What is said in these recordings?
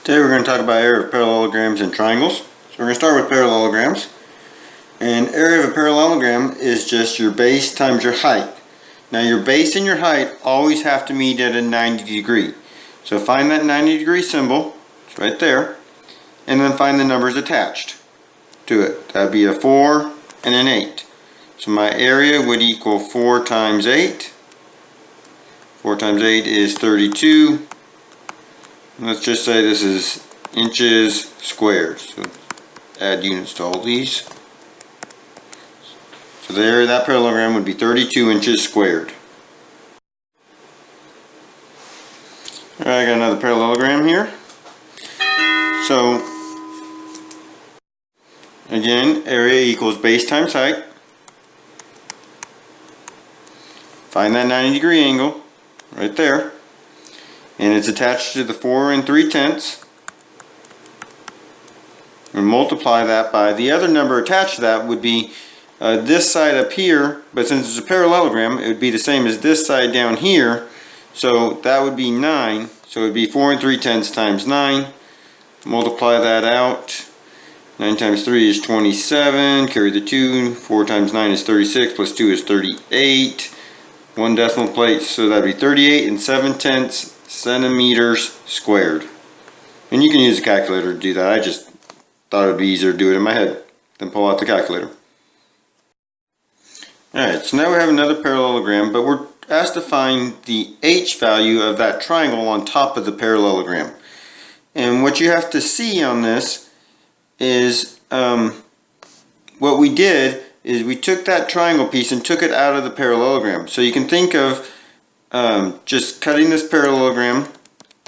Today we're going to talk about area of parallelograms and triangles. So we're going to start with parallelograms. And area of a parallelogram is just your base times your height. Now your base and your height always have to meet at a 90 degree. So find that 90 degree symbol, it's right there, and then find the numbers attached to it. That would be a 4 and an 8. So my area would equal 4 times 8. 4 times 8 is 32. Let's just say this is inches squared. So add units to all these. So the area of that parallelogram would be 32 inches squared. Alright, I got another parallelogram here. So again, area equals base times height. Find that 90 degree angle right there. And it's attached to the 4 3/10. And multiply that by the other number attached to that would be this side up here, but since it's a parallelogram, it would be the same as this side down here. So that would be 9. So it would be 4 3/10 times 9. Multiply that out. 9 times 3 is 27. Carry the 2. 4 times 9 is 36. Plus 2 is 38. One decimal place, so that would be 38 7/10 centimeters squared. And you can use a calculator to do that. I just thought it would be easier to do it in my head than pull out the calculator. Alright, so now we have another parallelogram, but we're asked to find the h value of that triangle on top of the parallelogram. And what you have to see on this is what we did is we took that triangle piece and took it out of the parallelogram. So you can think of just cutting this parallelogram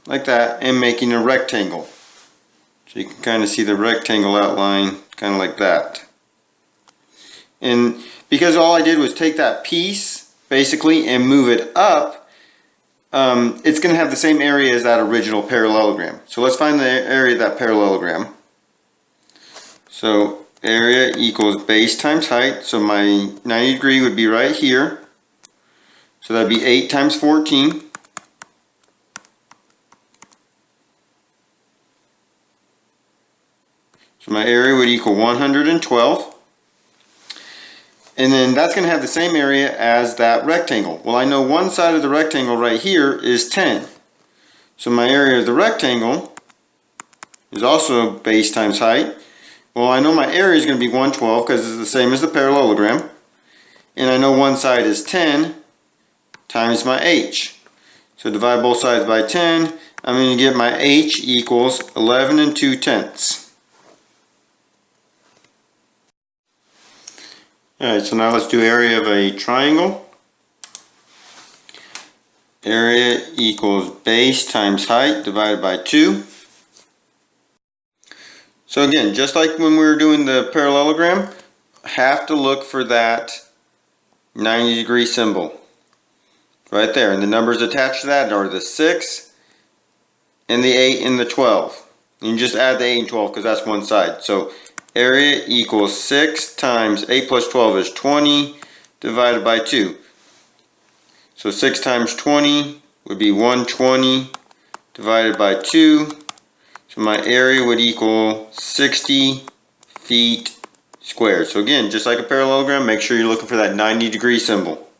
like that and making a rectangle. So you can kind of see the rectangle outline kind of like that. And because all I did was take that piece basically and move it up, it's going to have the same area as that original parallelogram. So let's find the area of that parallelogram. So area equals base times height. So my 90 degree would be right here. So that would be 8 times 14. So my area would equal 112. And then that's going to have the same area as that rectangle. Well, I know one side of the rectangle right here is 10. So my area of the rectangle is also base times height. Well, I know my area is going to be 112 because it's the same as the parallelogram. And I know one side is 10 times my h. So divide both sides by 10. I'm going to get my h equals 11 2/10. Alright, so now let's do area of a triangle. Area equals base times height divided by 2. So again, just like when we were doing the parallelogram, have to look for that 90 degree symbol right there. And the numbers attached to that are the 6 and the 8 and the 12. And you just add the 8 and 12 because that's one side. So area equals 6 times 8 plus 12 is 20 divided by 2. So 6 times 20 would be 120 divided by 2. So my area would equal 60 feet squared. So again, just like a parallelogram, make sure you're looking for that 90 degree symbol.